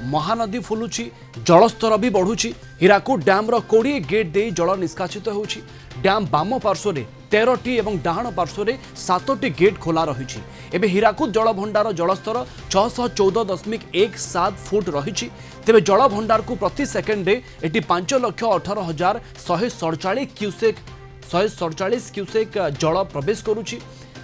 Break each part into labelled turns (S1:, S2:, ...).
S1: महानदी फुलुची जलस्तर भी बढ़ुची। हीराकुद डैम रो 20 गेट दे जल निष्कासित होउची। डैम बाम पार्श्व 13टी एवं डाहाण पार्श्व 7टी गेट खोला रही। एबे हीराकुद जलभंडार जलस्तर 614.17 फुट रही। तेबे जलभंडार को प्रति सेकेंडे एटी 5,18,147 क्यूसेक जल प्रवेश करुची।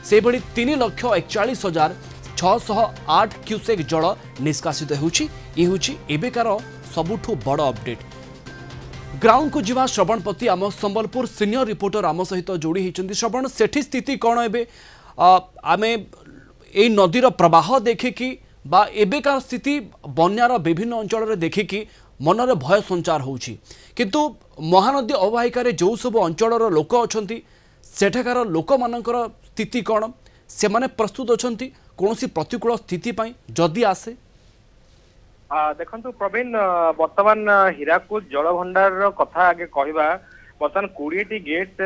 S1: से भली 3,41,608 क्यूसेक जल निष्कासित होउची। ये होउची एबेकार सबुठु बड़ अपडेट। ग्राउंड को जीवा श्रवण पति आम संबलपुर सीनियर रिपोर्टर आम सहित जोड़ी होती। श्रवण सेठी स्थिति कौन एबे आमे ए नदीर प्रवाह देखिकी बा एबेकार स्थिति बन्यार विभिन्न अंचल देखिकी मनरे भय संचार होउची, किंतु महानदी अववाहिकार जो सब अंचल लोक अछंती सेठाकार लोक मानकर स्थिति कौन, से माने प्रस्तुत अछंती कौनसी प्रतिकूल स्थिति पाई जदि आसे?
S2: देखंतु प्रवीण वर्तमान हीराकुद जलभंडार कथा आगे कहवा बर्तमान 20टी गेट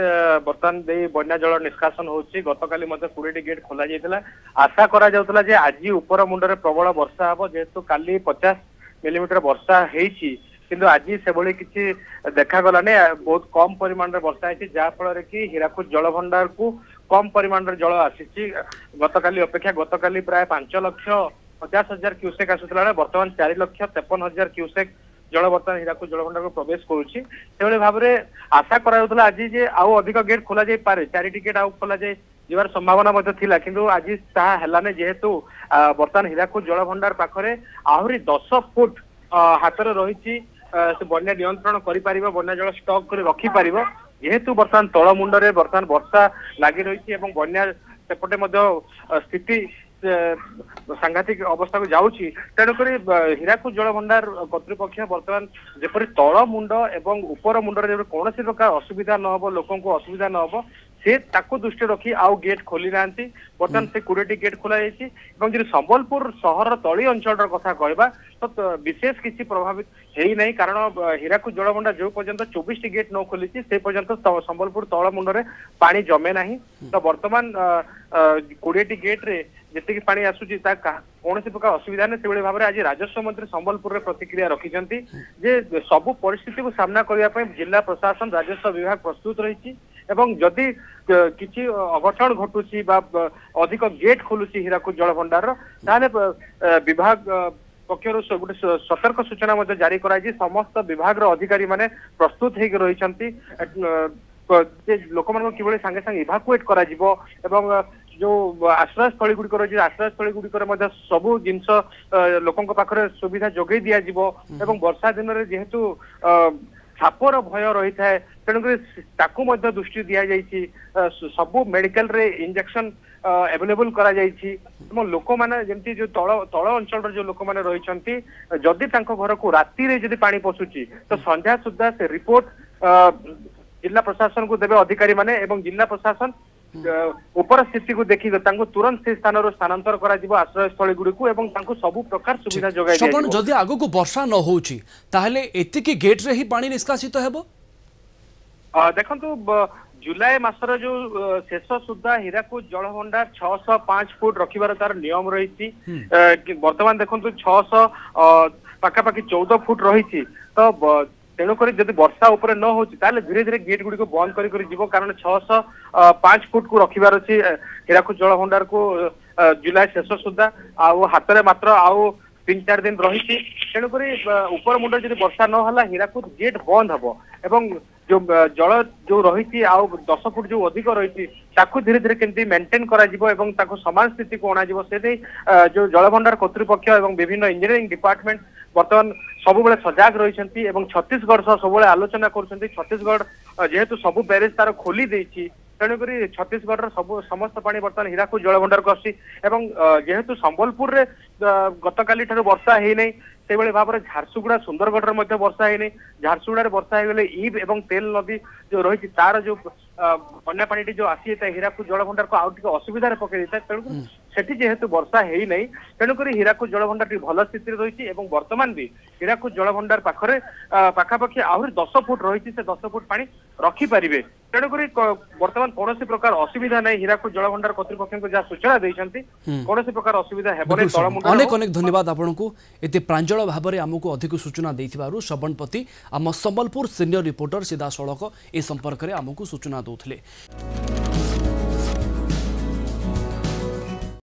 S2: बर्तमान बन्या जल निष्कासन होची। गतकाली 20टी गेट खोला जाइतिला। आशा करा जाउतला जे आज ऊपर मुंडरे प्रबल वर्षा हबो, जेहेतु काली 50 मिलीमीटर वर्षा हेची, किंतु आज से भली किछि देखा गला ने बहुत कम परिमाण रे वर्षा हेची, जा फल कि हीराकुद जलभंडार को कम परिमाण रे जल आसीची। गतकाली अपेक्षा गतकाली प्राय 5,50,000 क्यूसेक आसुला, बर्तमान 4,53,000 क्यूसेक जल बर्तमान हीराकुद जलभंडार को प्रवेश करुच्ची। से भाव में आशा करा आज जे आउ अधिक गेट खोल जाए पारे, 4टी गेट आउ खोल जाए जीवार संभावना थिला, किंतु आज ताहा हेलाने, जेहेतु बर्तमान हीराकुद जलभंडार पाखरे आहरी 10 फुट हाथ रही बन्या नियंत्रण करि पारिबो, बन्या जल स्टॉक कर रखि पारिबो। जेहेतु बर्तमान तळ मुंडरे बर्तमान वर्षा लागि रही एवं बन्या सेपटे स्थिति सांघातिक अवस्था को जाउची। तेणुक हीराकुद जलभंडार कर्तृपक्ष बर्तमान जेपरि तळ मुंड एवं उपर मुंडरे कौन प्रकार असुविधा न हो, लोक असुविधा न हो, से ताकू दृष्टि रखी आउ गेट खोली नांती। बर्तमान से 20टी गेट खोला जाइछि एवं जे संबलपुर शहर तली अंचल कथा कहबा तो विशेष किसी प्रभावित हेई नहीं, कारण हीराकुद जलभंडार जो पर्यंत 24टी गेट न खोली से पर्यंत संबलपुर तळ मुंडरे पानी जमे नाही। तो बर्तमान 20टी गेट रे जेतिकी पानी आसुची ता कौन प्रकार असुविधा नहीं। से भाव में आज राजस्व मंत्री संबलपुर रे प्रतिक्रिया रखिछंती जे सबु परिस्थिति को सामना करिया पय जिला प्रशासन राजस्व विभाग प्रस्तुत रही। एवं जदि किसी अघटन घटुची बा अधिक गेट खोलुची हीराकुद जलभंडार ताले विभाग पक्षर गोटे सतर्क सूचना जारी कराई। समस्त विभाग अधिकारी माने प्रस्तुत हो रही लोक मान कि सांगे सांगे इभाकुएट करा जिवो एवं जो आश्रयस्थली गुड़िक रही आश्रयस्थली गुड़िक सबू जिनस लोकों पाखे सुविधा जोगे दि जाव। एवं वर्षा दिन में जेहेतु सापर भय रही है तेणुक दृष्टि दि जाइए, सबू मेडिकल रे इंजेक्शन अवेलेबल करा जाइछि। लोक मैंने जमती जो तल अंचल जो लोक मैंने रही जदि घर को राति रे जदि पानी पशुची तो संध्या सुधा से रिपोर्ट जिला प्रशासन को देवे अधिकारी माने एवं जिला प्रशासन ऊपर स्थिति को देखी तुरंत से स्थान स्थानांतर करा जिवो आश्रयस्थली गुडी को एवं तांको सबु प्रकार सुविधा जोगाई दिया।
S1: जदि आगो को वर्षा न होउची ताहले एतिकी गेट रे ही पानी निष्कासित हेबो।
S2: देखंतु जुलाई मासर जो शेष सुधा हीराकुद जलभंडार 605 फुट रखिबार तार नियम रही। वर्तमान देखंतु 600 पाखापाखि 14 फुट रही। तो तेणुक जब वर्षा उपर न हो धीरे धीरे गेट गुड़ी को बंद कर कारण 605 फुट को रखिबार अच्छी हीराकुद जलभंडार को जुलाई शेष सुधा हाथ में मात्र आउ 3-4 दिन रही। तेणुक ऊपर मुंड जब वर्षा न होला हीराकुद गेट बंद हम एवं जो जल जो रही 10 फुट जो अधिक रही धीरे धीरे केमती मेंटेन करा एवं समान स्थिति को अणा से जो जलभंडार कर्तृपक्ष एवं विभिन्न इंजीनियरिंग डिपार्टमेंट बर्तमान सबु सजग रही। छत्तीसगढ़ सब आलोचना कर छत्तीसगढ़ जेहेतु सबु बैरेज तार खोली देछि तेणुक छत्तीसगढ़ सब समस्त पानी बर्तमान हीराकुद जलभंडार को आसी। जेहेतु संबलपुर रे गतकाली ठार वर्षा है नहीं से भाव में झारसुगुड़ा सुंदरगढ़ में वर्षा है नहीं। झारसुगुड़ा वर्षा होगले ईब एवं तेल नदी जो रही तार जो बन्या पानी जो आसी हीराकुद जलभंडार को आउ असुविधा पकड़ देता है। तेणुक सेठी जेहेतु वर्षा हेई नहीं तेणुक हीराकुद जलभंडार भल स्थित रही वर्तमान भी हीराकुद जलभंडार पाखरे पाखापाखि आहरी 10 फुट रही से 10 फुट पानी रखिपारे तेणुक वर्तमान कौन प्रकार असुविधा नहीं हीराकुद जलभंडार कर्तृपक्ष जहाँ सूचना देते कौन प्रकार असुविधा
S1: अनेक अनेक धन्यवाद आपको एते प्रांजल भाव में आमको अधिक सूचना देथिबारु श्रवणपति आम संबलपुर सीनियर रिपोर्टर सीधा सड़क ए संपर्क में आमको सूचना दौले।